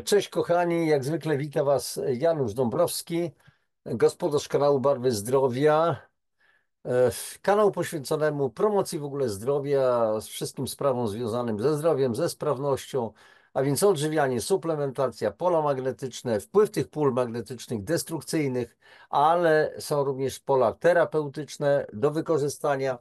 Cześć kochani, jak zwykle wita Was Janusz Dąbrowski, gospodarz kanału Barwy Zdrowia. Kanał poświęconemu promocji w ogóle zdrowia, z wszystkim sprawom związanym ze zdrowiem, ze sprawnością, a więc odżywianie, suplementacja, pola magnetyczne, wpływ tych pól magnetycznych destrukcyjnych, ale są również pola terapeutyczne do wykorzystania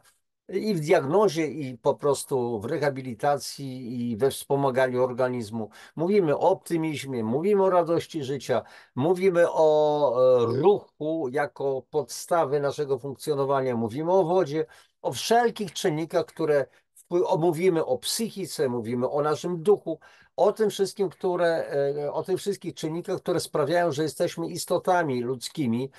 i w diagnozie, i po prostu w rehabilitacji, i we wspomaganiu organizmu. Mówimy o optymizmie, mówimy o radości życia, mówimy o ruchu jako podstawy naszego funkcjonowania, mówimy o wodzie, o wszelkich czynnikach, które mówimy o psychice, mówimy o naszym duchu, o tym wszystkim, o tych wszystkich czynnikach, które sprawiają, że jesteśmy istotami ludzkimi,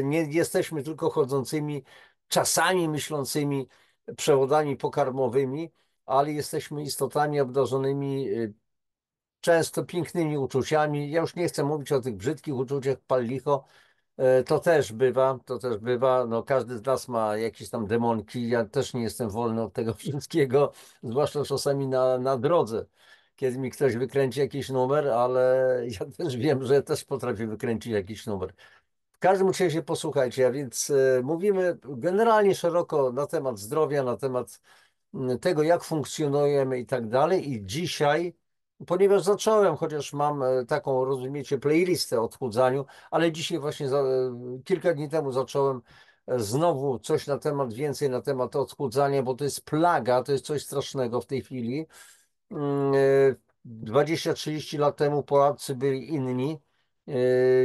nie jesteśmy tylko chodzącymi, czasami myślącymi przewodami pokarmowymi, ale jesteśmy istotami obdarzonymi często pięknymi uczuciami. Ja już nie chcę mówić o tych brzydkich uczuciach, pal licho. To też bywa, to też bywa. No, każdy z nas ma jakieś tam demonki. Ja też nie jestem wolny od tego wszystkiego, zwłaszcza czasami na drodze, kiedy mi ktoś wykręci jakiś numer, ale ja też wiem, że też potrafię wykręcić jakiś numer. W każdym razie posłuchajcie, a więc mówimy generalnie szeroko na temat zdrowia, na temat tego, jak funkcjonujemy i tak dalej. I dzisiaj, ponieważ zacząłem, chociaż mam taką, rozumiecie, playlistę o odchudzaniu, ale dzisiaj właśnie kilka dni temu zacząłem znowu coś na temat, więcej na temat odchudzania, bo to jest plaga, to jest coś strasznego w tej chwili. 20-30 lat temu Polacy byli inni.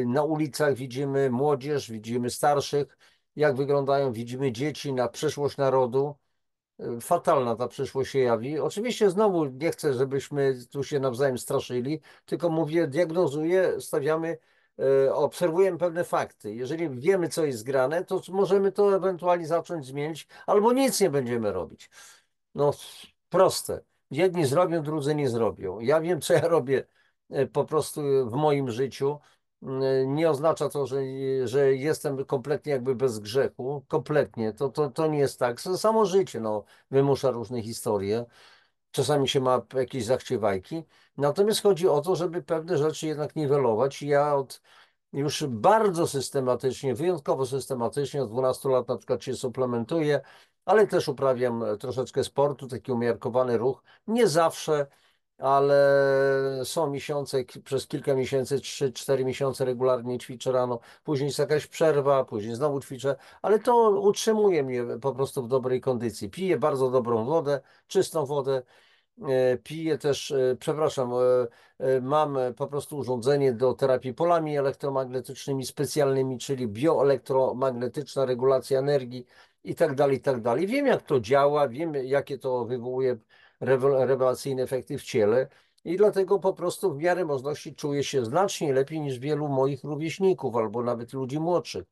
Na ulicach widzimy młodzież, widzimy starszych, jak wyglądają, widzimy dzieci, na przyszłość narodu. Fatalna ta przyszłość się jawi. Oczywiście znowu nie chcę, żebyśmy tu się nawzajem straszyli, tylko mówię, diagnozuję, stawiamy, obserwujemy pewne fakty. Jeżeli wiemy, co jest grane, to możemy to ewentualnie zacząć zmienić, albo nic nie będziemy robić. No, proste. Jedni zrobią, drudzy nie zrobią. Ja wiem, co ja robię po prostu w moim życiu. Nie oznacza to, że jestem kompletnie jakby bez grzechu. Kompletnie. To nie jest tak. Samo życie no, wymusza różne historie. Czasami się ma jakieś zachciewajki. Natomiast chodzi o to, żeby pewne rzeczy jednak niwelować. Ja już bardzo systematycznie, wyjątkowo systematycznie, od 12 lat na przykład się suplementuję, ale też uprawiam troszeczkę sportu, taki umiarkowany ruch. Nie zawsze, ale są miesiące, przez kilka miesięcy, 3-4 miesiące regularnie ćwiczę rano, później jest jakaś przerwa, później znowu ćwiczę, ale to utrzymuje mnie po prostu w dobrej kondycji. Piję bardzo dobrą wodę, czystą wodę. Piję też, przepraszam, mam po prostu urządzenie do terapii polami elektromagnetycznymi specjalnymi, czyli bioelektromagnetyczna regulacja energii i tak dalej, i tak dalej. Wiem, jak to działa, wiem, jakie to wywołuje rewelacyjne efekty w ciele i dlatego po prostu w miarę możliwości czuję się znacznie lepiej niż wielu moich rówieśników albo nawet ludzi młodszych.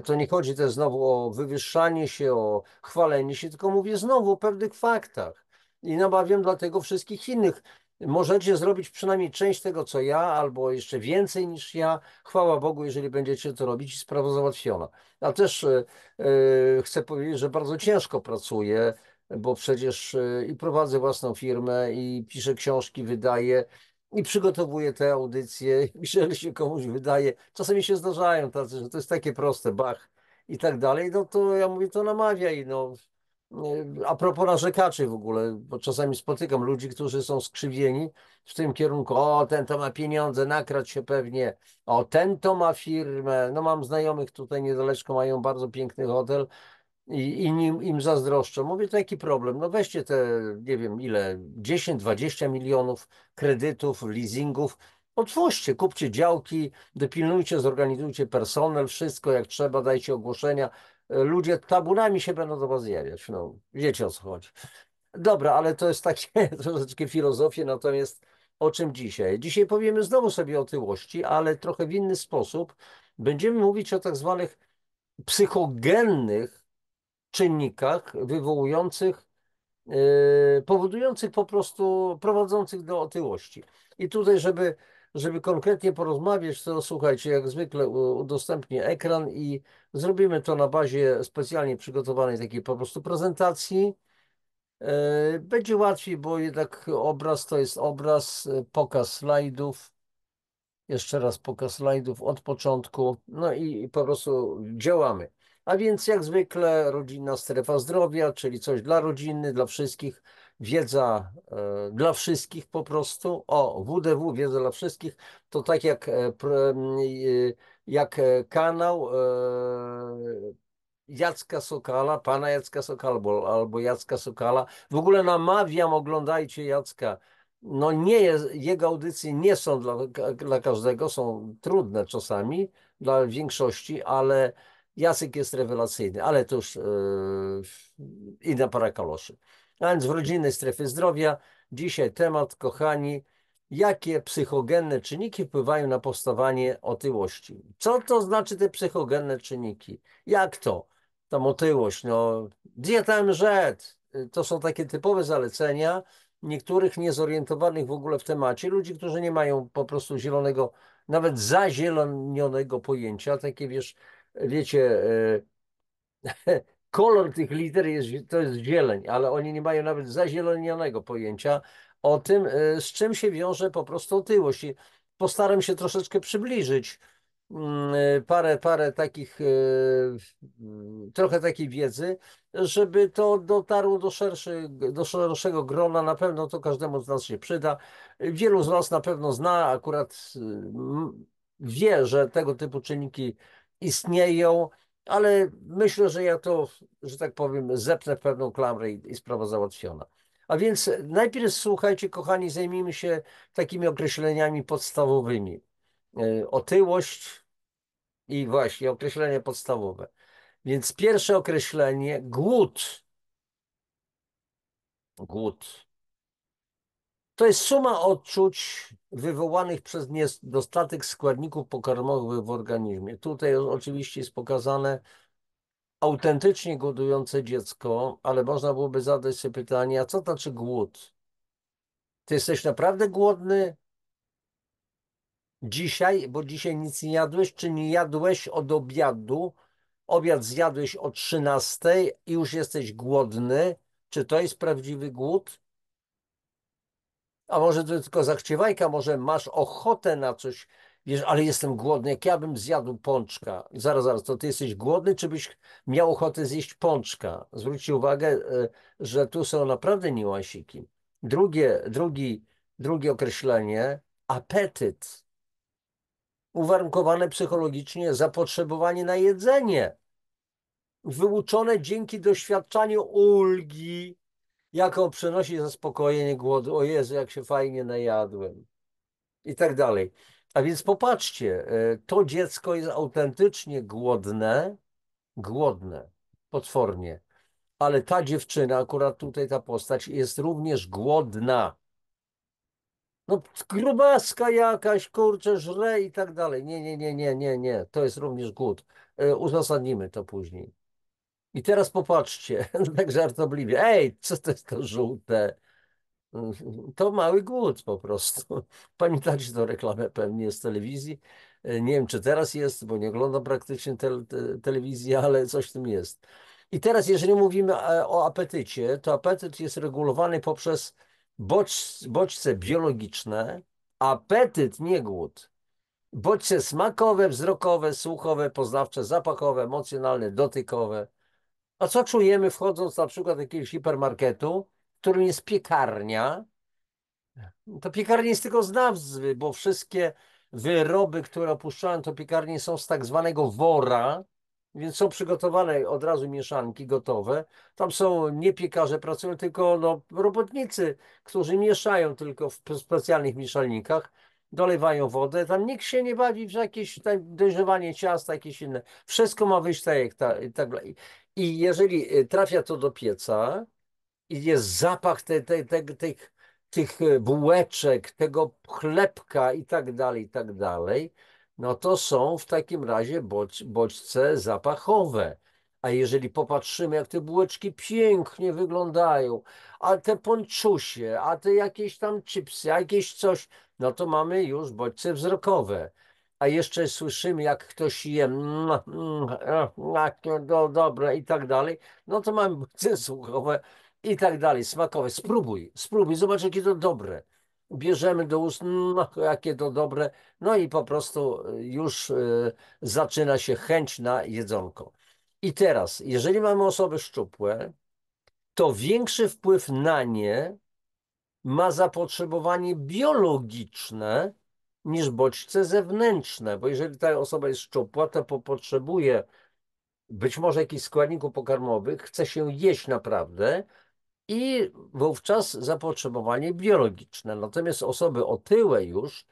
To nie chodzi też znowu o wywyższanie się, o chwalenie się, tylko mówię znowu o pewnych faktach. I namawiam dlatego wszystkich innych. Możecie zrobić przynajmniej część tego, co ja, albo jeszcze więcej niż ja. Chwała Bogu, jeżeli będziecie to robić i sprawa załatwiona. A też chcę powiedzieć, że bardzo ciężko pracuję, bo przecież i prowadzę własną firmę, i piszę książki, wydaję, i przygotowuję te audycje. I jeżeli się komuś wydaje, czasami się zdarzają tacy, że to jest takie proste, bach i tak dalej, no to ja mówię, to namawiaj, no. A propos narzekaczy w ogóle, bo czasami spotykam ludzi, którzy są skrzywieni w tym kierunku, o ten to ma pieniądze, nakradł się pewnie, o ten to ma firmę, no mam znajomych tutaj niedaleko, mają bardzo piękny hotel i inni im zazdroszczą. Mówię, to jaki problem? No weźcie te, nie wiem ile, 10-20 milionów kredytów, leasingów, otwórzcie, kupcie działki, dopilnujcie, zorganizujcie personel, wszystko jak trzeba, dajcie ogłoszenia. Ludzie tabunami się będą do was zjawiać. No, wiecie o co chodzi. Dobra, ale to jest takie troszeczkę filozofie, natomiast o czym dzisiaj? Dzisiaj powiemy znowu sobie o otyłości, ale trochę w inny sposób. Będziemy mówić o tak zwanych psychogennych czynnikach wywołujących, powodujących po prostu, prowadzących do otyłości. I tutaj, żeby konkretnie porozmawiać, to słuchajcie, jak zwykle udostępnię ekran i zrobimy to na bazie specjalnie przygotowanej takiej po prostu prezentacji. Będzie łatwiej, bo jednak obraz to jest obraz, pokaz slajdów. Jeszcze raz pokaz slajdów od początku, no i po prostu działamy. A więc jak zwykle rodzinna strefa zdrowia, czyli coś dla rodziny, dla wszystkich, wiedza dla wszystkich po prostu. O, WDW, wiedza dla wszystkich, to tak jak, kanał Jacka Sokala, pana Jacka Sokala albo Jacka Sokala. W ogóle namawiam, oglądajcie Jacka. No nie jest, jego audycje nie są dla każdego, są trudne czasami dla większości, ale Jacek jest rewelacyjny, ale to już inna para kaloszy. A więc w rodzinnej strefie zdrowia dzisiaj temat, kochani, jakie psychogenne czynniki wpływają na powstawanie otyłości? Co to znaczy te psychogenne czynniki? Jak to? Ta otyłość, no dieta MZ, to są takie typowe zalecenia niektórych niezorientowanych w ogóle w temacie, ludzi, którzy nie mają po prostu zielonego, nawet zazielonionego pojęcia, takie wiecie, kolor tych liter to jest zieleń, ale oni nie mają nawet zazielonionego pojęcia o tym, z czym się wiąże po prostu otyłość. I postaram się troszeczkę przybliżyć parę takich, trochę takiej wiedzy, żeby to dotarło do szerszego grona. Na pewno to każdemu z nas się przyda. Wielu z Was na pewno zna, akurat wie, że tego typu czynniki istnieją, ale myślę, że ja to, że tak powiem, zepnę w pewną klamrę i sprawa załatwiona. A więc najpierw słuchajcie, kochani, zajmijmy się takimi określeniami podstawowymi. Otyłość i właśnie określenie podstawowe. Więc pierwsze określenie głód. Głód. To jest suma odczuć wywołanych przez niedostatek składników pokarmowych w organizmie. Tutaj oczywiście jest pokazane autentycznie głodujące dziecko, ale można byłoby zadać sobie pytanie, a co to znaczy głód? Ty jesteś naprawdę głodny dzisiaj, bo dzisiaj nic nie jadłeś, czy nie jadłeś od obiadu? Obiad zjadłeś o 13 i już jesteś głodny. Czy to jest prawdziwy głód? A może to tylko zachciewajka, może masz ochotę na coś, wiesz, ale jestem głodny, jak ja bym zjadł pączka. Zaraz, to ty jesteś głodny, czy byś miał ochotę zjeść pączka? Zwróćcie uwagę, że tu są naprawdę niuansiki. Drugie określenie, apetyt. Uwarunkowane psychologicznie zapotrzebowanie na jedzenie. Wyuczone dzięki doświadczaniu ulgi, jaką przynosi zaspokojenie głodu. O Jezu, jak się fajnie najadłem. I tak dalej. A więc popatrzcie, to dziecko jest autentycznie głodne, potwornie. Ale ta dziewczyna, akurat tutaj ta postać, jest również głodna. No, grubaska jakaś, kurczę, żre i tak dalej. Nie. To jest również głód. Uzasadnimy to później. I teraz popatrzcie, tak żartobliwie. Ej, co to jest to żółte? To mały głód po prostu. Pamiętacie tę reklamę pewnie z telewizji? Nie wiem, czy teraz jest, bo nie oglądam praktycznie telewizji, ale coś w tym jest. I teraz, jeżeli mówimy o apetycie, to apetyt jest regulowany poprzez bodźce biologiczne. Apetyt, nie głód. Bodźce smakowe, wzrokowe, słuchowe, poznawcze, zapachowe, emocjonalne, dotykowe. A co czujemy wchodząc na przykład do jakiegoś hipermarketu, w którym jest piekarnia? To piekarnie jest tylko z nazwy, bo wszystkie wyroby, które opuszczają to piekarnie są z tak zwanego wora, więc są przygotowane od razu mieszanki gotowe. Tam są nie piekarze pracują, tylko no, robotnicy, którzy mieszają tylko w specjalnych mieszalnikach, dolewają wodę. Tam nikt się nie bawi w jakieś dojrzewanie ciasta, jakieś inne. Wszystko ma wyjść tak jak tak. I jeżeli trafia to do pieca, i jest zapach tych bułeczek, tego chlebka i tak dalej, no to są w takim razie bodźce zapachowe. A jeżeli popatrzymy, jak te bułeczki pięknie wyglądają, a te ponczusie, a te jakieś tam chipsy, a jakieś coś, no to mamy już bodźce wzrokowe. A jeszcze słyszymy, jak ktoś je, jakie dobre i tak dalej, no to mamy bodźce słuchowe, i tak dalej, smakowe. Spróbuj, zobacz, jakie to dobre. Bierzemy do ust, no, jakie to dobre, no i po prostu już zaczyna się chęć na jedzonko. I teraz, jeżeli mamy osoby szczupłe, to większy wpływ na nie ma zapotrzebowanie biologiczne niż bodźce zewnętrzne, bo jeżeli ta osoba jest szczupła, to potrzebuje być może jakichś składników pokarmowych, chce się jeść naprawdę i wówczas zapotrzebowanie biologiczne. Natomiast osoby otyłe już,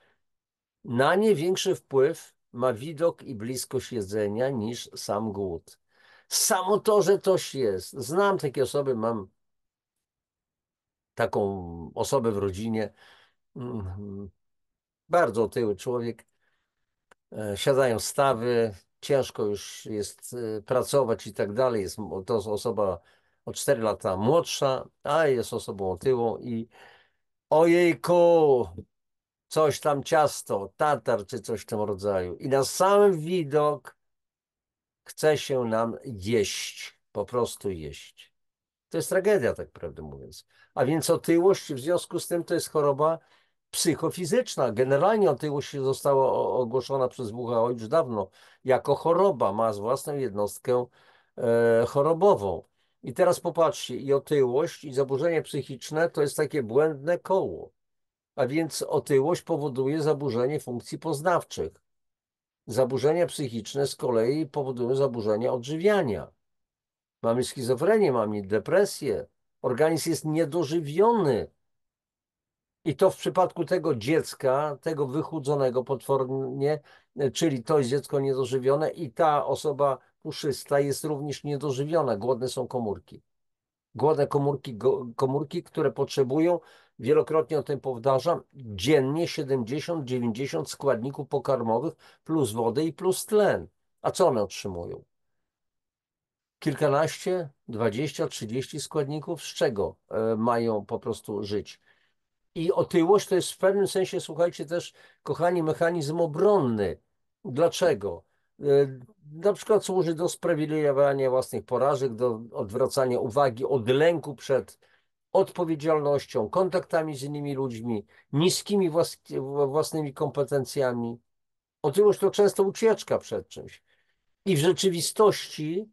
na nie większy wpływ ma widok i bliskość jedzenia niż sam głód. Samo to, że coś jest. Znam takie osoby, mam taką osobę w rodzinie, bardzo otyły człowiek, siadają stawy, ciężko już jest pracować i tak dalej. To jest osoba o 4 lata młodsza, a jest osobą otyłą i ojejku, coś tam ciasto, tatar czy coś w tym rodzaju. I na sam widok chce się nam jeść, po prostu jeść. To jest tragedia, tak prawdę mówiąc. A więc otyłość w związku z tym to jest choroba psychofizyczna. Generalnie otyłość została ogłoszona przez WHO już dawno jako choroba, ma własną jednostkę chorobową. I teraz popatrzcie, i otyłość, i zaburzenie psychiczne to jest takie błędne koło. A więc otyłość powoduje zaburzenie funkcji poznawczych. Zaburzenia psychiczne z kolei powodują zaburzenia odżywiania. Mamy schizofrenię, mamy depresję. Organizm jest niedożywiony. I to w przypadku tego dziecka, tego wychudzonego potwornie, czyli to jest dziecko niedożywione i ta osoba puszysta jest również niedożywiona. Głodne są komórki. Głodne komórki, które potrzebują, wielokrotnie o tym powtarzam, dziennie 70-90 składników pokarmowych plus wody i plus tlen. A co one otrzymują? Kilkanaście, 20, 30 składników, z czego mają po prostu żyć? I otyłość to jest w pewnym sensie, słuchajcie, też, kochani, mechanizm obronny. Dlaczego? Na przykład służy do sprawiedliwiania własnych porażek, do odwracania uwagi od lęku przed odpowiedzialnością, kontaktami z innymi ludźmi, niskimi własnymi kompetencjami. Otyłość to często ucieczka przed czymś. I w rzeczywistości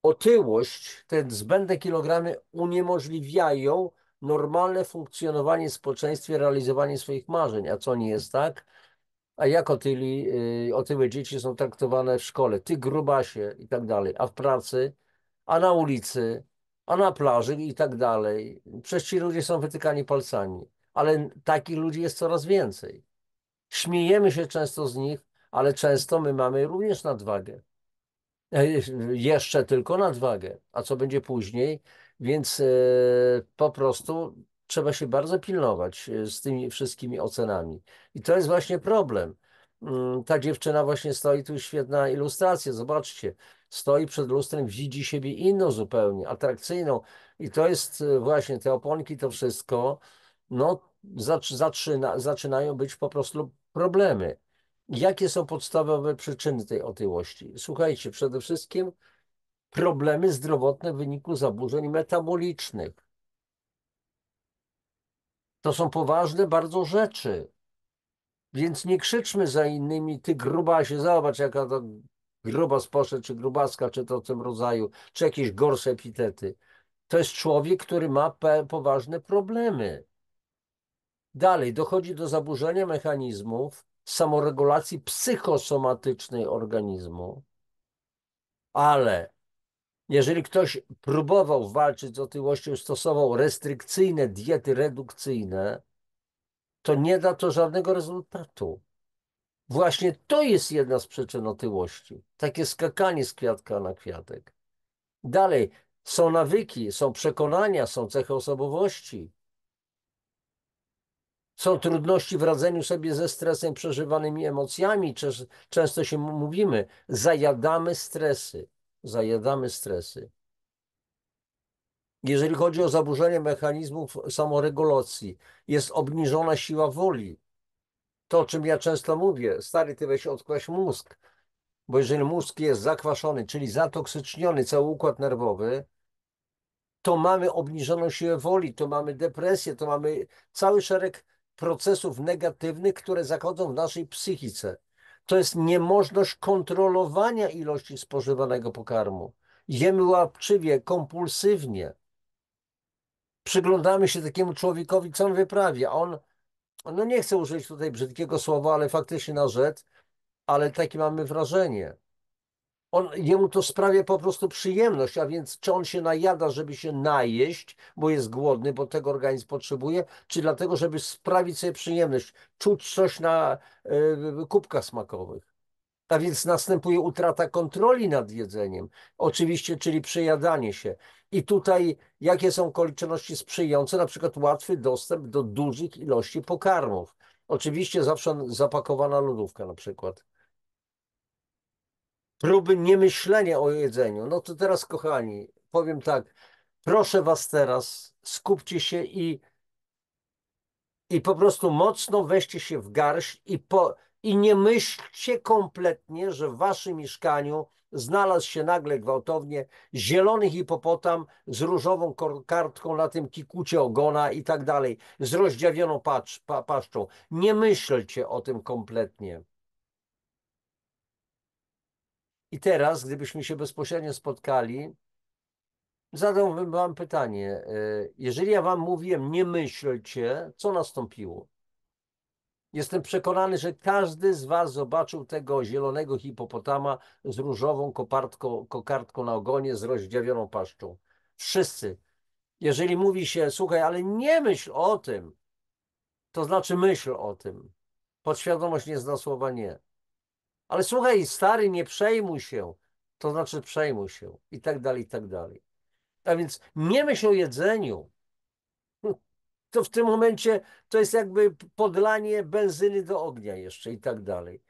otyłość, te zbędne kilogramy uniemożliwiają normalne funkcjonowanie w społeczeństwie, realizowanie swoich marzeń. A co nie jest tak? A jak otyłe dzieci są traktowane w szkole? Ty grubasie i tak dalej. A w pracy? A na ulicy? A na plaży i tak dalej. Przecież ci ludzie są wytykani palcami. Ale takich ludzi jest coraz więcej. Śmiejemy się często z nich, ale często my mamy również nadwagę. Jeszcze tylko nadwagę. A co będzie później? Więc po prostu trzeba się bardzo pilnować z tymi wszystkimi ocenami. I to jest właśnie problem. Ta dziewczyna właśnie stoi, tu świetna ilustracja, zobaczcie. Stoi przed lustrem, widzi siebie inną zupełnie, atrakcyjną. I to jest właśnie te oponki, to wszystko, no zaczynają być po prostu problemy. Jakie są podstawowe przyczyny tej otyłości? Słuchajcie, przede wszystkim problemy zdrowotne w wyniku zaburzeń metabolicznych. To są poważne bardzo rzeczy. Więc nie krzyczmy za innymi, ty grubasie, zobacz jaka to grubas poszedł, czy grubaska, czy to w tym rodzaju, czy jakieś gorsze epitety. To jest człowiek, który ma poważne problemy. Dalej dochodzi do zaburzenia mechanizmów samoregulacji psychosomatycznej organizmu, ale jeżeli ktoś próbował walczyć z otyłością, stosował restrykcyjne diety redukcyjne, to nie da to żadnego rezultatu. Właśnie to jest jedna z przyczyn otyłości. Takie skakanie z kwiatka na kwiatek. Dalej, są nawyki, są przekonania, są cechy osobowości. Są trudności w radzeniu sobie ze stresem, przeżywanymi emocjami. Często się mówimy, zajadamy stresy. Zajadamy stresy. Jeżeli chodzi o zaburzenie mechanizmów samoregulacji, jest obniżona siła woli. To, o czym ja często mówię, stary, ty weź odkłaś mózg, bo jeżeli mózg jest zakwaszony, czyli zatoksyczniony cały układ nerwowy, to mamy obniżoną siłę woli, to mamy depresję, to mamy cały szereg procesów negatywnych, które zachodzą w naszej psychice. To jest niemożność kontrolowania ilości spożywanego pokarmu. Jemy łapczywie, kompulsywnie. Przyglądamy się takiemu człowiekowi, co on wyprawia. No nie chcę użyć tutaj brzydkiego słowa, ale faktycznie na rzecz, ale takie mamy wrażenie. Jemu to sprawia po prostu przyjemność, a więc czy on się najada, żeby się najeść, bo jest głodny, bo tego organizm potrzebuje, czy dlatego, żeby sprawić sobie przyjemność, czuć coś na kubkach smakowych. A więc następuje utrata kontroli nad jedzeniem, oczywiście, czyli przejadanie się. I tutaj jakie są okoliczności sprzyjające? Na przykład łatwy dostęp do dużych ilości pokarmów. Oczywiście zawsze zapakowana lodówka na przykład. Próby niemyślenia o jedzeniu. No to teraz, kochani, powiem tak, proszę was teraz, skupcie się i po prostu mocno weźcie się w garść i nie myślcie kompletnie, że w waszym mieszkaniu znalazł się nagle gwałtownie zielony hipopotam z różową kartką na tym kikucie ogona i tak dalej, z rozdziawioną paszczą. Nie myślcie o tym kompletnie. I teraz, gdybyśmy się bezpośrednio spotkali, zadałbym wam pytanie. Jeżeli ja wam mówiłem, nie myślcie, co nastąpiło? Jestem przekonany, że każdy z was zobaczył tego zielonego hipopotama z różową kokardką na ogonie, z rozdziawioną paszczą. Wszyscy. Jeżeli mówi się, słuchaj, ale nie myśl o tym, to znaczy myśl o tym. Podświadomość nie zna słowa nie. Ale słuchaj, stary, nie przejmuj się, to znaczy przejmuj się i tak dalej, i tak dalej. A więc nie myśl o jedzeniu. To w tym momencie to jest jakby podlanie benzyny do ognia jeszcze i tak dalej.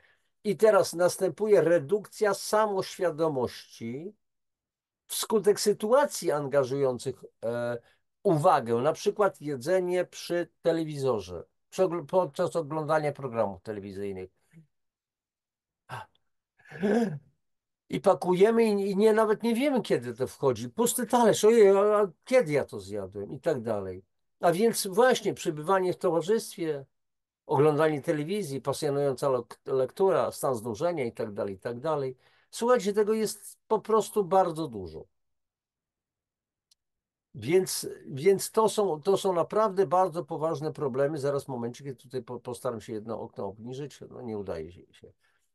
I teraz następuje redukcja samoświadomości wskutek sytuacji angażujących uwagę, na przykład jedzenie przy telewizorze, podczas oglądania programów telewizyjnych. I pakujemy i nawet nie wiemy, kiedy to wchodzi. Pusty talerz, ojej, a kiedy ja to zjadłem i tak dalej. A więc właśnie przebywanie w towarzystwie, oglądanie telewizji, pasjonująca lektura, stan znużenia i tak dalej, i tak dalej. Słuchajcie, tego jest po prostu bardzo dużo. Więc to są naprawdę bardzo poważne problemy. Zaraz w momencie, kiedy tutaj postaram się jedno okno obniżyć, no nie udaje się.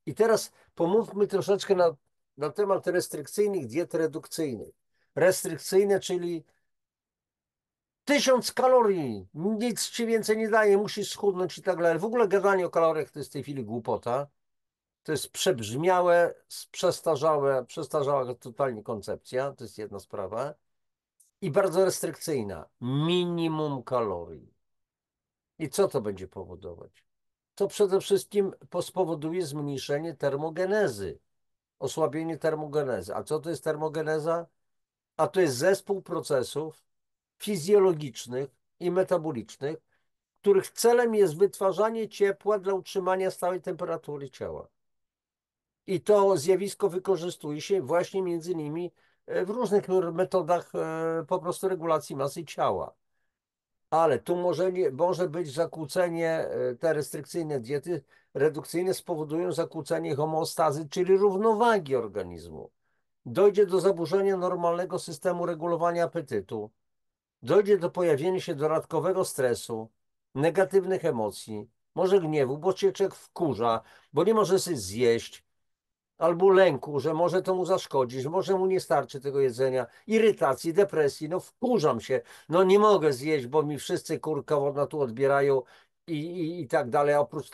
I teraz pomówmy troszeczkę na temat restrykcyjnych diet redukcyjnych. Restrykcyjne, czyli 1000 kalorii, nic ci więcej nie daje, musisz schudnąć i tak dalej. W ogóle gadanie o kaloriach to jest w tej chwili głupota. To jest przebrzmiałe, przestarzała totalnie koncepcja, to jest jedna sprawa. I bardzo restrykcyjna. Minimum kalorii. I co to będzie powodować? To przede wszystkim spowoduje zmniejszenie termogenezy, osłabienie termogenezy. A co to jest termogeneza? A to jest zespół procesów fizjologicznych i metabolicznych, których celem jest wytwarzanie ciepła dla utrzymania stałej temperatury ciała. I to zjawisko wykorzystuje się właśnie między innymi w różnych metodach po prostu regulacji masy ciała. Ale tu może być zakłócenie, te restrykcyjne diety redukcyjne spowodują zakłócenie homeostazy, czyli równowagi organizmu. Dojdzie do zaburzenia normalnego systemu regulowania apetytu. Dojdzie do pojawienia się dodatkowego stresu, negatywnych emocji, może gniewu, bo cię człowiek wkurza, bo nie może sobie zjeść, albo lęku, że może to mu zaszkodzić, że może mu nie starczy tego jedzenia, irytacji, depresji, no wkurzam się, no nie mogę zjeść, bo mi wszyscy kurka wodna tu odbierają i tak dalej, oprócz,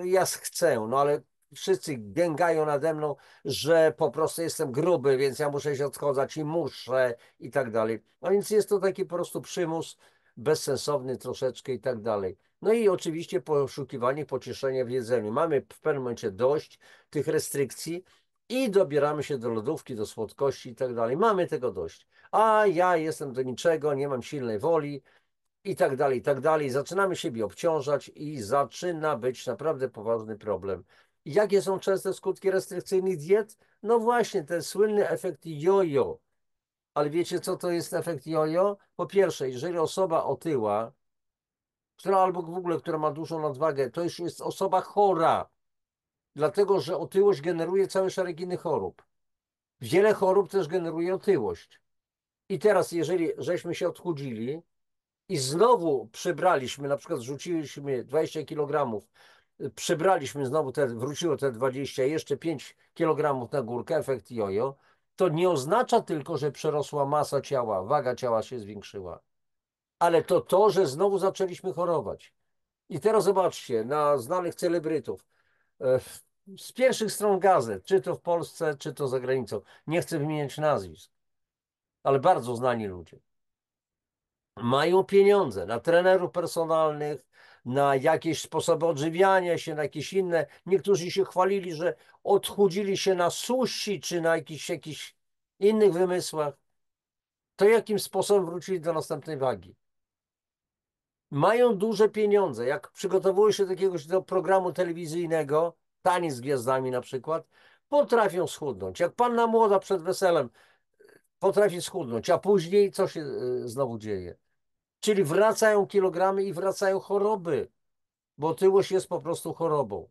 ja chcę, no ale wszyscy gęgają nade mną, że po prostu jestem gruby, więc ja muszę się odchodzać i muszę i tak dalej. A więc jest to taki po prostu przymus bezsensowny troszeczkę i tak dalej. No i oczywiście poszukiwanie pocieszenia w jedzeniu. Mamy w pewnym momencie dość tych restrykcji i dobieramy się do lodówki, do słodkości i tak dalej. Mamy tego dość. A ja jestem do niczego, nie mam silnej woli i tak dalej, i tak dalej. Zaczynamy siebie obciążać i zaczyna być naprawdę poważny problem. I jakie są częste skutki restrykcyjnych diet? No właśnie, ten słynny efekt jojo. Ale wiecie, co to jest efekt jojo? Po pierwsze, jeżeli osoba otyła, która albo w ogóle, która ma dużą nadwagę, to już jest osoba chora, dlatego że otyłość generuje cały szereg innych chorób. Wiele chorób też generuje otyłość. I teraz, jeżeli żeśmy się odchudzili i znowu przybraliśmy, na przykład rzuciliśmy 20 kg, przybraliśmy znowu wróciło te 20, jeszcze 5 kg na górkę, efekt jojo, to nie oznacza tylko, że przerosła masa ciała, waga ciała się zwiększyła, ale to, że znowu zaczęliśmy chorować. I teraz zobaczcie, na znanych celebrytów, e, z pierwszych stron gazet, czy to w Polsce, czy to za granicą, nie chcę wymieniać nazwisk, ale bardzo znani ludzie, mają pieniądze na trenerów personalnych, na jakieś sposoby odżywiania się, na jakieś inne. Niektórzy się chwalili, że odchudzili się na sushi, czy na jakichś innych wymysłach. To jakim sposobem wrócili do następnej wagi? Mają duże pieniądze. Jak przygotowują się do programu telewizyjnego, Taniec z Gwiazdami na przykład, potrafią schudnąć. Jak panna młoda przed weselem potrafi schudnąć, a później co się znowu dzieje? Czyli wracają kilogramy i wracają choroby, bo otyłość jest po prostu chorobą.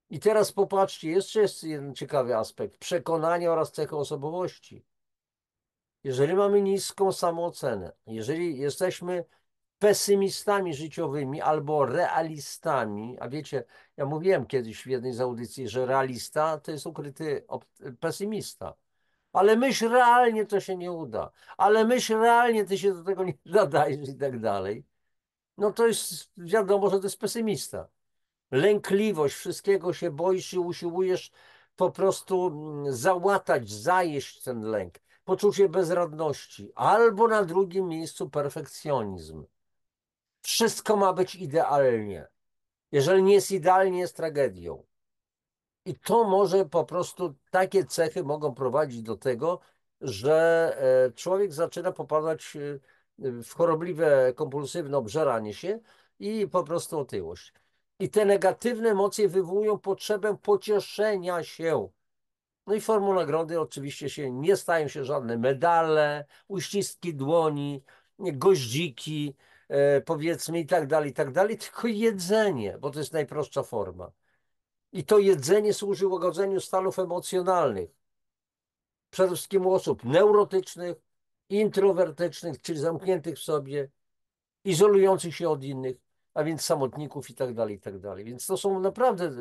I teraz popatrzcie, jeszcze jest jeden ciekawy aspekt. Przekonania oraz cechy osobowości. Jeżeli mamy niską samoocenę, jeżeli jesteśmy pesymistami życiowymi albo realistami, a wiecie, ja mówiłem kiedyś w jednej z audycji, że realista to jest ukryty pesymista. Ale myśl realnie to się nie uda. Ale myśl realnie ty się do tego nie nadajesz i tak dalej. No to jest wiadomo, że to jest pesymista. Lękliwość, wszystkiego się boisz i usiłujesz po prostu załatać, zajeść ten lęk. Poczucie bezradności. Albo na drugim miejscu perfekcjonizm. Wszystko ma być idealnie. Jeżeli nie jest idealnie, jest tragedią. I to może po prostu, takie cechy mogą prowadzić do tego, że człowiek zaczyna popadać w chorobliwe, kompulsywne obżeranie się i po prostu otyłość. I te negatywne emocje wywołują potrzebę pocieszenia się. No i formą nagrody oczywiście nie stają się żadne medale, uściski dłoni, goździki, powiedzmy i tak dalej, tylko jedzenie, bo to jest najprostsza forma. I to jedzenie służy łagodzeniu stanów emocjonalnych. Przede wszystkim u osób neurotycznych, introwertycznych, czyli zamkniętych w sobie, izolujących się od innych, a więc samotników i tak dalej, i tak dalej. Więc to są naprawdę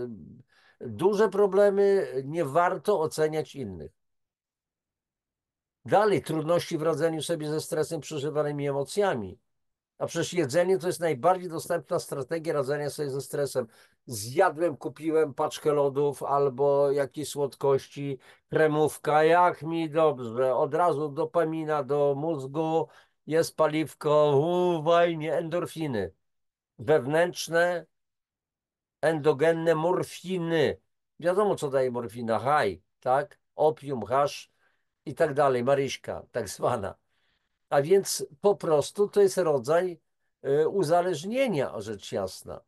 duże problemy, nie warto oceniać innych. Dalej, trudności w radzeniu sobie ze stresem, przeżywanymi emocjami. A przecież jedzenie to jest najbardziej dostępna strategia radzenia sobie ze stresem. Zjadłem, kupiłem paczkę lodów albo jakieś słodkości, kremówka, jak mi dobrze. Od razu dopamina do mózgu, jest paliwko, fajnie, endorfiny. Wewnętrzne, endogenne morfiny. Wiadomo, co daje morfina. Haj, tak? Opium, hasz i tak dalej. Maryśka, tak zwana. A więc po prostu to jest rodzaj uzależnienia, rzecz jasna.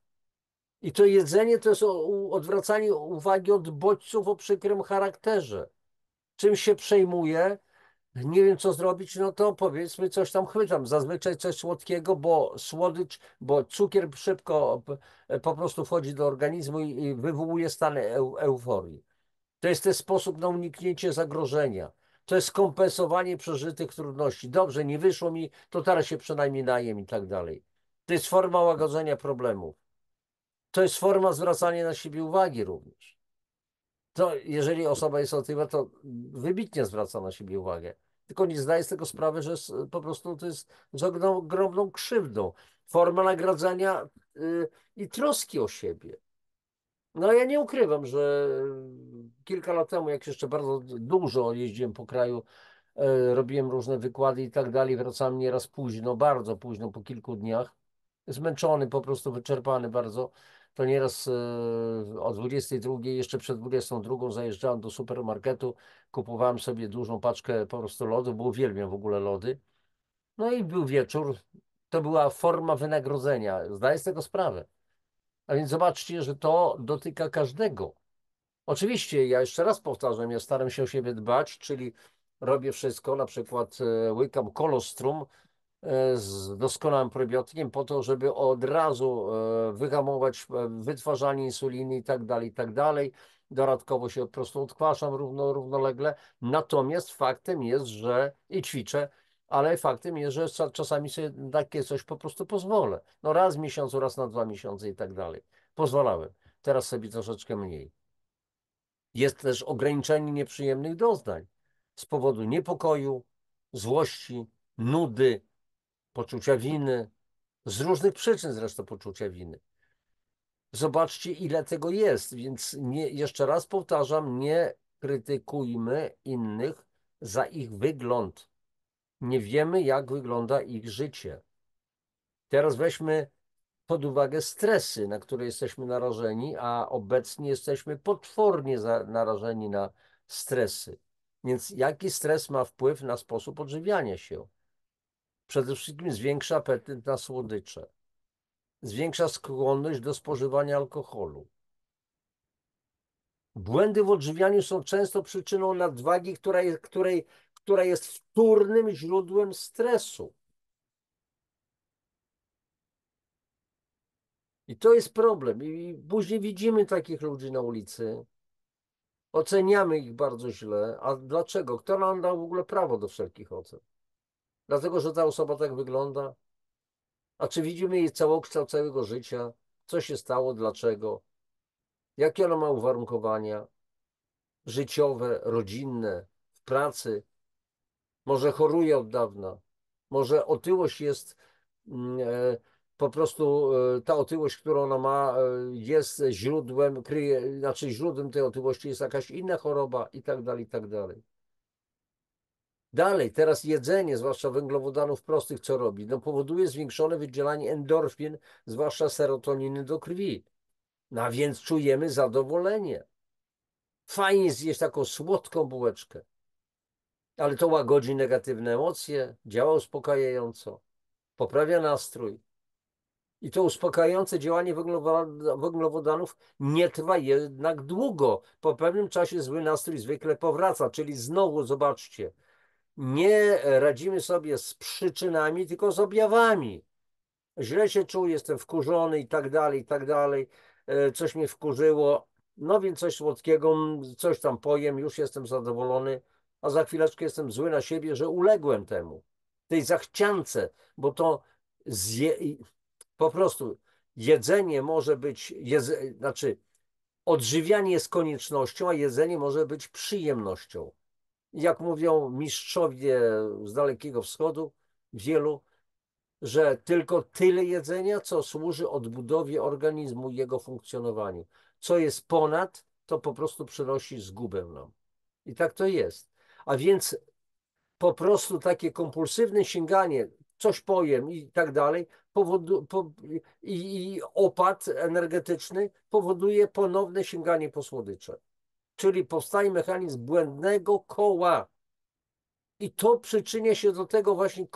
I to jedzenie to jest odwracanie uwagi od bodźców o przykrym charakterze. Czym się przejmuję, nie wiem co zrobić, no to powiedzmy coś tam chwytam. Zazwyczaj coś słodkiego, bo słodycz, bo cukier szybko po prostu wchodzi do organizmu i wywołuje stany euforii. To jest ten sposób na uniknięcie zagrożenia. To jest kompensowanie przeżytych trudności. Dobrze, nie wyszło mi, to teraz się przynajmniej najem i tak dalej. To jest forma łagodzenia problemów. To jest forma zwracania na siebie uwagi również. To jeżeli osoba jest otyła, to wybitnie zwraca na siebie uwagę. Tylko nie zdaje z tego sprawy, że po prostu to jest z ogromną krzywdą. Forma nagradzania i troski o siebie. No ja nie ukrywam, że kilka lat temu, jak jeszcze bardzo dużo jeździłem po kraju, robiłem różne wykłady i tak dalej, wracałem nieraz późno, bardzo późno, po kilku dniach, zmęczony, po prostu wyczerpany bardzo, to nieraz o 22, jeszcze przed 22 zajeżdżałem do supermarketu, kupowałem sobie dużą paczkę po prostu lodów, bo uwielbiam w ogóle lody. No i był wieczór, to była forma wynagrodzenia, zdaję z tego sprawę. A więc zobaczcie, że to dotyka każdego. Oczywiście, ja jeszcze raz powtarzam, ja staram się o siebie dbać, czyli robię wszystko, na przykład łykam kolostrum z doskonałym probiotykiem po to, żeby od razu wyhamować wytwarzanie insuliny i tak dalej. Dodatkowo się po prostu odkwaszam równolegle. Natomiast faktem jest, że i ćwiczę, ale faktem jest, że czasami sobie takie coś po prostu pozwolę. No raz w miesiącu, raz na 2 miesiące i tak dalej. Pozwalałem. Teraz sobie troszeczkę mniej. Jest też ograniczenie nieprzyjemnych doznań z powodu niepokoju, złości, nudy, poczucia winy, z różnych przyczyn zresztą poczucia winy. Zobaczcie, ile tego jest, więc jeszcze raz powtarzam, nie krytykujmy innych za ich wygląd. Nie wiemy, jak wygląda ich życie. Teraz weźmy pod uwagę stresy, na które jesteśmy narażeni, a obecnie jesteśmy potwornie narażeni na stresy. Więc jaki stres ma wpływ na sposób odżywiania się? Przede wszystkim zwiększa apetyt na słodycze, zwiększa skłonność do spożywania alkoholu. Błędy w odżywianiu są często przyczyną nadwagi, która jest wtórnym źródłem stresu. I to jest problem. I później widzimy takich ludzi na ulicy, oceniamy ich bardzo źle. A dlaczego? Kto nam dał w ogóle prawo do wszelkich ocen? Dlatego, że ta osoba tak wygląda? A czy widzimy jej całokształt całego życia? Co się stało? Dlaczego? Jakie ona ma uwarunkowania życiowe, rodzinne, w pracy? Może choruje od dawna? Może otyłość jest po prostu ta otyłość, którą ona ma, jest źródłem, znaczy źródłem tej otyłości jest jakaś inna choroba i tak dalej, i tak dalej. Dalej, teraz jedzenie, zwłaszcza węglowodanów prostych, co robi? No powoduje zwiększone wydzielanie endorfin, zwłaszcza serotoniny do krwi. No a więc czujemy zadowolenie. Fajnie zjeść taką słodką bułeczkę, ale to łagodzi negatywne emocje, działa uspokajająco, poprawia nastrój. I to uspokajające działanie węglowodanów nie trwa jednak długo. Po pewnym czasie zły nastrój zwykle powraca, czyli znowu zobaczcie, nie radzimy sobie z przyczynami, tylko z objawami. Źle się czuję, jestem wkurzony i tak dalej, i tak dalej. Coś mnie wkurzyło, no więc coś słodkiego, coś tam pojem, już jestem zadowolony, a za chwileczkę jestem zły na siebie, że uległem temu, tej zachciance, bo to po prostu jedzenie może być, znaczy odżywianie jest koniecznością, a jedzenie może być przyjemnością. Jak mówią mistrzowie z Dalekiego Wschodu, wielu, że tylko tyle jedzenia, co służy odbudowie organizmu i jego funkcjonowaniu. Co jest ponad, to po prostu przynosi zgubę nam. I tak to jest. A więc po prostu takie kompulsywne sięganie, coś pojem i tak dalej, i opad energetyczny powoduje ponowne sięganie po słodycze. Czyli powstaje mechanizm błędnego koła. I to przyczynia się do tego właśnie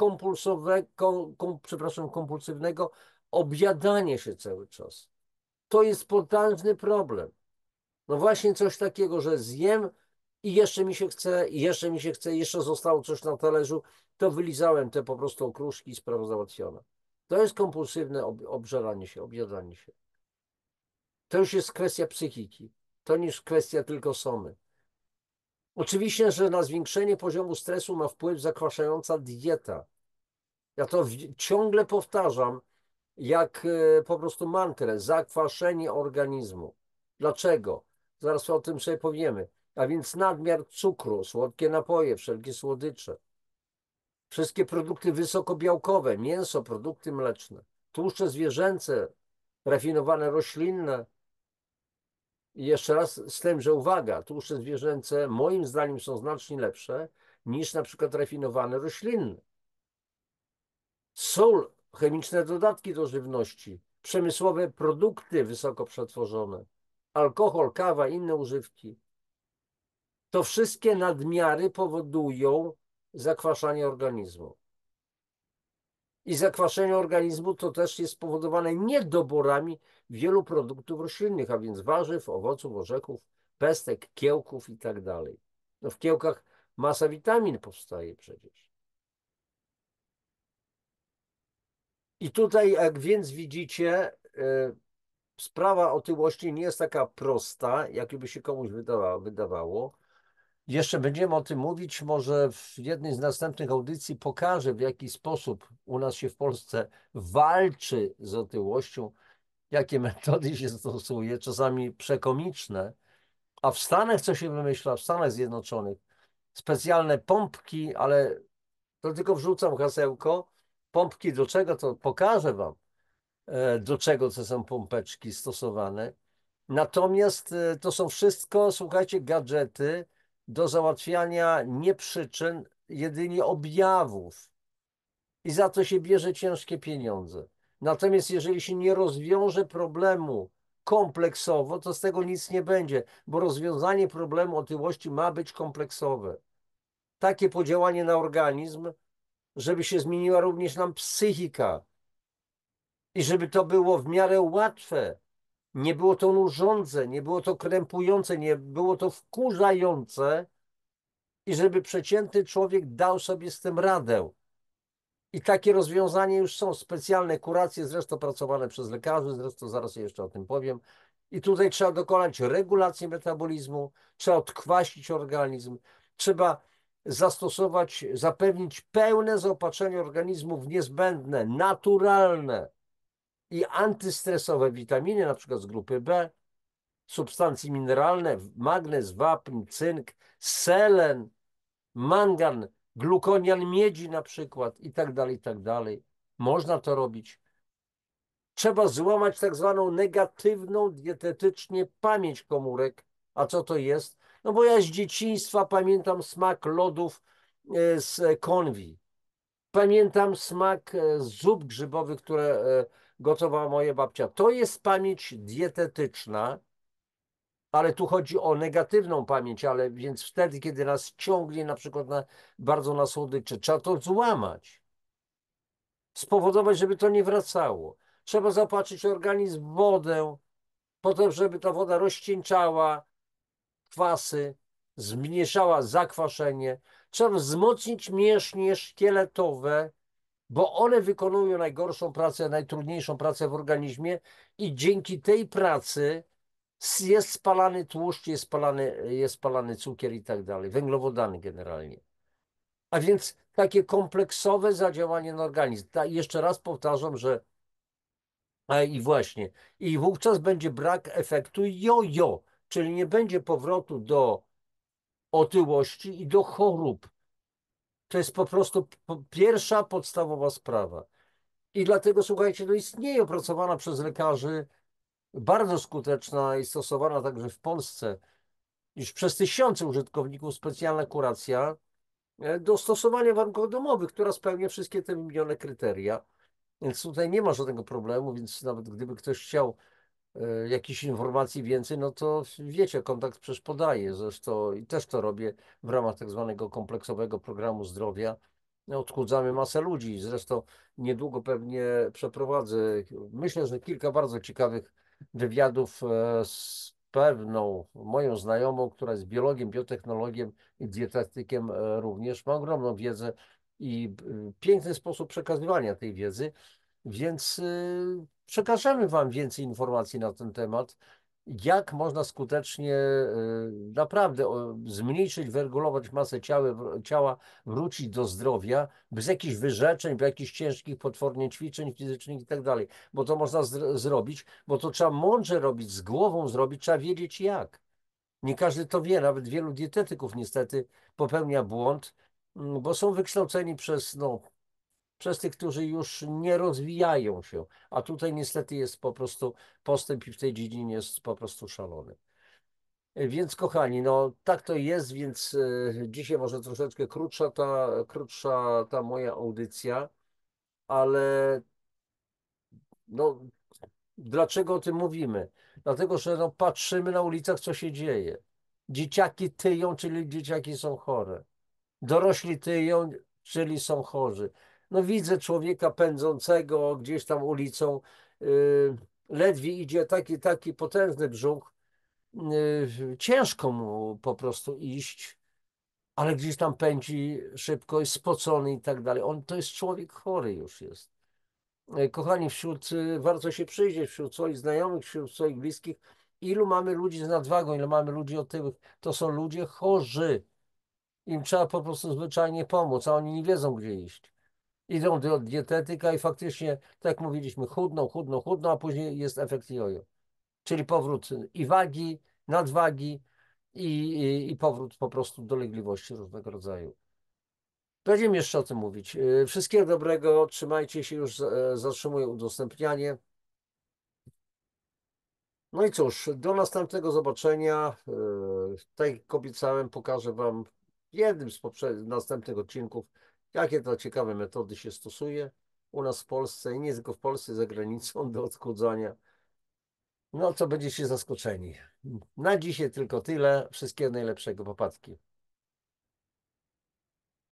kompulsywnego objadania się cały czas. To jest potężny problem. No właśnie coś takiego, że zjem i jeszcze mi się chce, i jeszcze mi się chce, jeszcze zostało coś na talerzu, to wylizałem te po prostu okruszki i sprawa załatwiona. To jest kompulsywne obżeranie się, objadanie się. To już jest kwestia psychiki. To nie jest kwestia tylko somy. Oczywiście, że na zwiększenie poziomu stresu ma wpływ zakwaszająca dieta. Ja to ciągle powtarzam, jak po prostu mantrę, zakwaszenie organizmu. Dlaczego? Zaraz o tym sobie powiemy. A więc nadmiar cukru, słodkie napoje, wszelkie słodycze, wszystkie produkty wysokobiałkowe, mięso, produkty mleczne, tłuszcze zwierzęce, rafinowane roślinne. I jeszcze raz z tym, że uwaga, tłuszcze zwierzęce moim zdaniem są znacznie lepsze niż na przykład rafinowane roślinne. Sól, chemiczne dodatki do żywności, przemysłowe produkty wysoko przetworzone, alkohol, kawa, inne używki. To wszystkie nadmiary powodują zakwaszanie organizmu. I zakwaszenie organizmu to też jest spowodowane niedoborami wielu produktów roślinnych, a więc warzyw, owoców, orzechów, pestek, kiełków i tak dalej. No w kiełkach Masa witamin powstaje przecież. I tutaj, jak więc widzicie, sprawa otyłości nie jest taka prosta, jakby się komuś wydawało. Jeszcze będziemy o tym mówić. Może w jednej z następnych audycji pokażę, w jaki sposób u nas się w Polsce walczy z otyłością, jakie metody się stosuje, czasami przekomiczne. A w Stanach co się wymyśla? W Stanach Zjednoczonych specjalne pompki, ale to tylko wrzucam hasełko. Pompki do czego? To pokażę wam, do czego to są pompeczki stosowane. Natomiast to są wszystko, słuchajcie, gadżety do załatwiania nie przyczyn, jedynie objawów. I za to się bierze ciężkie pieniądze. Natomiast jeżeli się nie rozwiąże problemu kompleksowo, to z tego nic nie będzie, bo rozwiązanie problemu otyłości ma być kompleksowe. Takie podziałanie na organizm, żeby się zmieniła również nam psychika i żeby to było w miarę łatwe. Nie było to nużące, nie było to krępujące, nie było to wkurzające i żeby przeciętny człowiek dał sobie z tym radę. I takie rozwiązania już są, specjalne kuracje, zresztą opracowane przez lekarzy, zresztą zaraz jeszcze o tym powiem. I tutaj trzeba dokonać regulacji metabolizmu, trzeba odkwasić organizm, trzeba zastosować, zapewnić pełne zaopatrzenie organizmu w niezbędne, naturalne i antystresowe witaminy, na przykład z grupy B, substancje mineralne, magnez, wapń, cynk, selen, mangan, glukonian miedzi na przykład i tak dalej, i tak dalej. Można to robić. Trzeba złamać tak zwaną negatywną dietetycznie pamięć komórek. A co to jest? No bo ja z dzieciństwa pamiętam smak lodów z konwi. Pamiętam smak zup grzybowych, które gotowała moja babcia. To jest pamięć dietetyczna, ale tu chodzi o negatywną pamięć, ale więc wtedy, kiedy nas ciągnie na przykład bardzo na słodycze, trzeba to złamać, spowodować, żeby to nie wracało. Trzeba zaopatrzyć organizm w wodę, potem, żeby ta woda rozcieńczała kwasy, zmniejszała zakwaszenie. Trzeba wzmocnić mięśnie szkieletowe, bo one wykonują najgorszą pracę, najtrudniejszą pracę w organizmie i dzięki tej pracy jest spalany tłuszcz, jest spalany cukier i tak dalej, węglowodany generalnie. A więc takie kompleksowe zadziałanie na organizm. Jeszcze raz powtarzam, że i właśnie, i wówczas będzie brak efektu jojo, czyli nie będzie powrotu do otyłości i do chorób. To jest po prostu pierwsza podstawowa sprawa. I dlatego, słuchajcie, no istnieje opracowana przez lekarzy, bardzo skuteczna i stosowana także w Polsce, już przez tysiące użytkowników specjalna kuracja do stosowania w warunkach domowych, która spełnia wszystkie te wymienione kryteria. Więc tutaj nie ma żadnego problemu, więc nawet gdyby ktoś chciał jakichś informacji więcej, no to wiecie, kontakt przecież podaję. Zresztą i też to robię w ramach tak zwanego kompleksowego programu zdrowia. No, odchudzamy masę ludzi. Zresztą niedługo pewnie przeprowadzę, myślę, że kilka bardzo ciekawych wywiadów z pewną moją znajomą, która jest biologiem, biotechnologiem i dietetykiem również. Ma ogromną wiedzę i piękny sposób przekazywania tej wiedzy. Więc przekażemy Wam więcej informacji na ten temat, jak można skutecznie naprawdę zmniejszyć, wyregulować masę ciała, wrócić do zdrowia, bez jakichś wyrzeczeń, bez jakichś ciężkich potwornie ćwiczeń fizycznych i tak dalej. Bo to można zrobić, bo to trzeba mądrze robić, z głową zrobić, trzeba wiedzieć jak. Nie każdy to wie, nawet wielu dietetyków niestety popełnia błąd, bo są wykształceni przez tych, którzy już nie rozwijają się. A tutaj niestety jest po prostu postęp i w tej dziedzinie jest po prostu szalony. Więc kochani, no tak to jest, więc dzisiaj może troszeczkę krótsza ta moja audycja, ale no dlaczego o tym mówimy? Dlatego, że no, patrzymy na ulicach, co się dzieje. Dzieciaki tyją, czyli dzieciaki są chore. Dorośli tyją, czyli są chorzy. No widzę człowieka pędzącego gdzieś tam ulicą, ledwie idzie taki potężny brzuch, ciężko mu po prostu iść, ale gdzieś tam pędzi szybko, jest spocony i tak dalej. On to jest człowiek chory już jest. Kochani, warto się przyjrzeć wśród swoich znajomych, wśród swoich bliskich. Ilu mamy ludzi z nadwagą, ilu mamy ludzi otyłych? To są ludzie chorzy. Im trzeba po prostu zwyczajnie pomóc, a oni nie wiedzą, gdzie iść. Idą do dietetyka i faktycznie, tak jak mówiliśmy, chudną, chudną, chudną, a później jest efekt jojo. Czyli powrót i wagi, nadwagi i powrót po prostu dolegliwości różnego rodzaju. Będziemy jeszcze o tym mówić. Wszystkiego dobrego, trzymajcie się, już zatrzymuję udostępnianie. No i cóż, do następnego zobaczenia. Tak jak obiecałem, pokażę Wam w jednym z następnych odcinków, jakie to ciekawe metody się stosuje u nas w Polsce i nie tylko w Polsce, za granicą do odchudzania. No to będziecie zaskoczeni. Na dzisiaj tylko tyle. Wszystkiego najlepszego. Popadki.